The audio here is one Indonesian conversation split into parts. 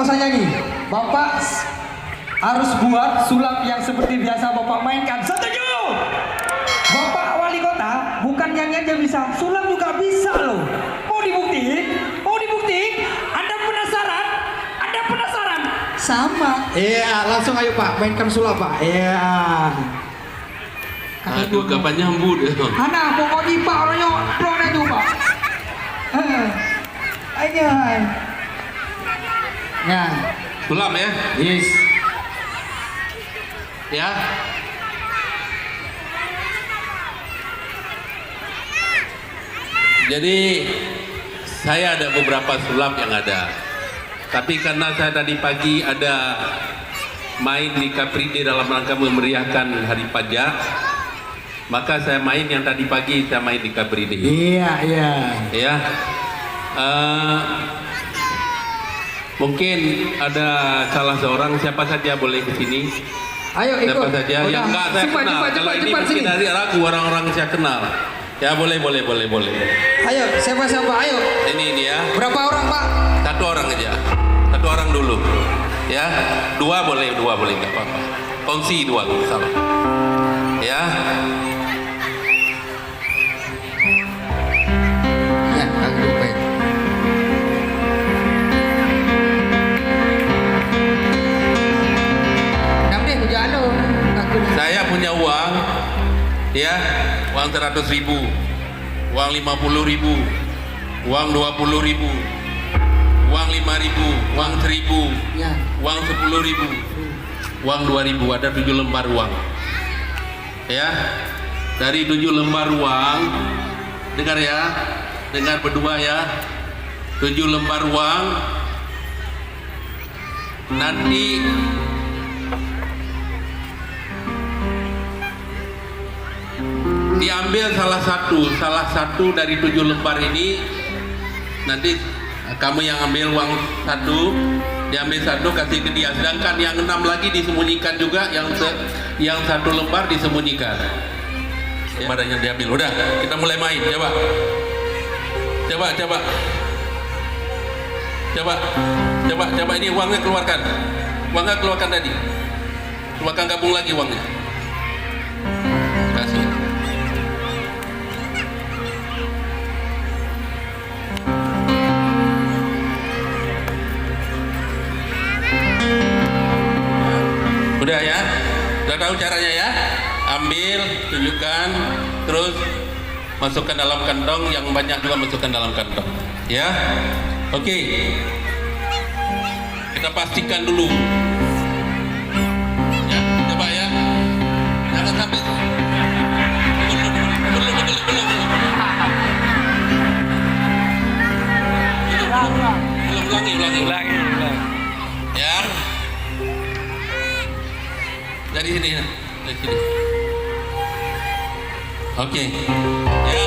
usah nyanyi. Bapak harus buat sulap yang seperti biasa Bapak mainkan. Setuju? Bapak wali kota bukan nyanyi aja bisa, sulap juga bisa loh. Mau dibuktiin? Mau dibuktiin? Anda penasaran? Anda penasaran? Sama. Iya, langsung ayo Pak, mainkan sulap Pak. Iya. Aduh, kapan nyambut ya? Anak pokoknya Pak orangnya plong aja Pak. Ayo. Nah, Sulap ya? yes. Ya. Jadi saya ada beberapa sulap yang ada. Tapi karena saya tadi pagi ada main di Kapridi dalam rangka memeriahkan Hari Pajak, maka saya main yang tadi pagi saya main di Kapridi. Iya, iya. Ya. Mungkin ada salah seorang, siapa saja boleh ke sini. Ayo ikut. Siapa saja yang enggak saya kenal. Kalau ini mungkin dari ragu orang-orang saya kenal. Ya boleh. Ayo, siapa? Ayo. Ini ya. Berapa orang Pak? Satu orang aja. Satu orang dulu. Ya. Dua boleh nggak apa-apa. Kongsi dua kalau salah. Ya. Ya, aku lupa. Saya punya uang, ya, uang 100.000, uang 50.000, uang 20.000, uang 5.000, uang 1.000, Ya. uang 10.000, uang 2.000, ada 7 lembar uang. Ya, dari 7 lembar uang, dengar ya, dengar berdua ya, 7 lembar uang, nanti diambil salah satu dari 7 lembar ini. Nanti kamu yang ambil uang satu, diambil satu kasih ke dia, sedangkan yang 6 lagi disembunyikan juga, yang 1 lembar disembunyikan. Lembarnya diambil. Udah, kita mulai main. Coba ini uangnya keluarkan. Uangnya keluarkan tadi. Keluarkan, gabung lagi uangnya. Kasih. Udah ya, udah tahu caranya ya. Ambil, tunjukkan, terus masukkan dalam kantong, yang banyak juga masukkan dalam kantong. Ya, oke. Kita pastikan dulu. Ya, coba ya. Jangan sampai. Ulangi. Ya. Dari sini. Oke. Ya.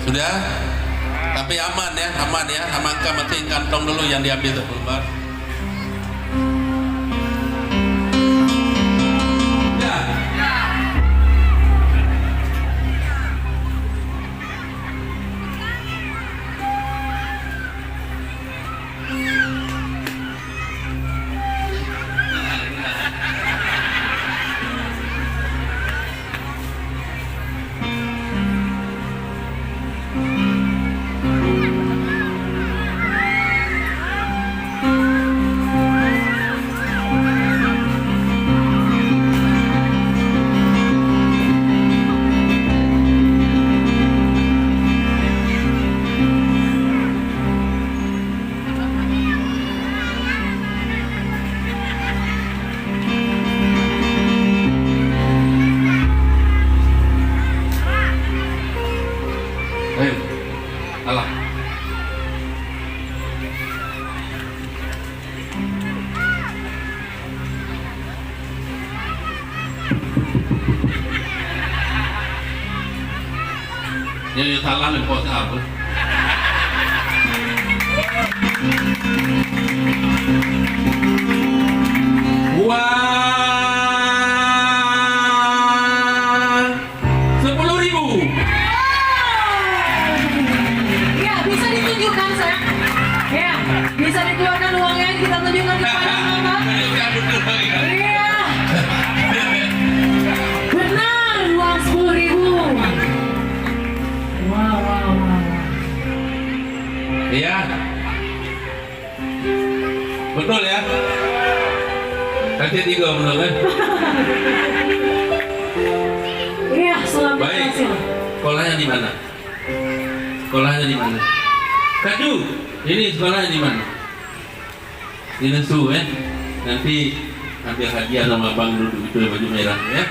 Sudah? Tapi aman ya. Amankan, masukin kantong dulu yang diambil satu lembar. Alah. Yang salah nih kok apa? tunjukkan saya. Ya, bisa dikeluarkan uangnya, kita tunjukkan kepada Bapak. Iya. Benar, uang 10.000. Wow. Iya. Betul ya? Kasih 3 betul kan? Iya, selamat Baik. berhasil. Sekolahnya di mana? Sekolahnya di mana? Kaju, ini sekolahnya di mana? Di Nesu ya. Nanti ambil hadiah sama Bang duduk itu baju merah ya.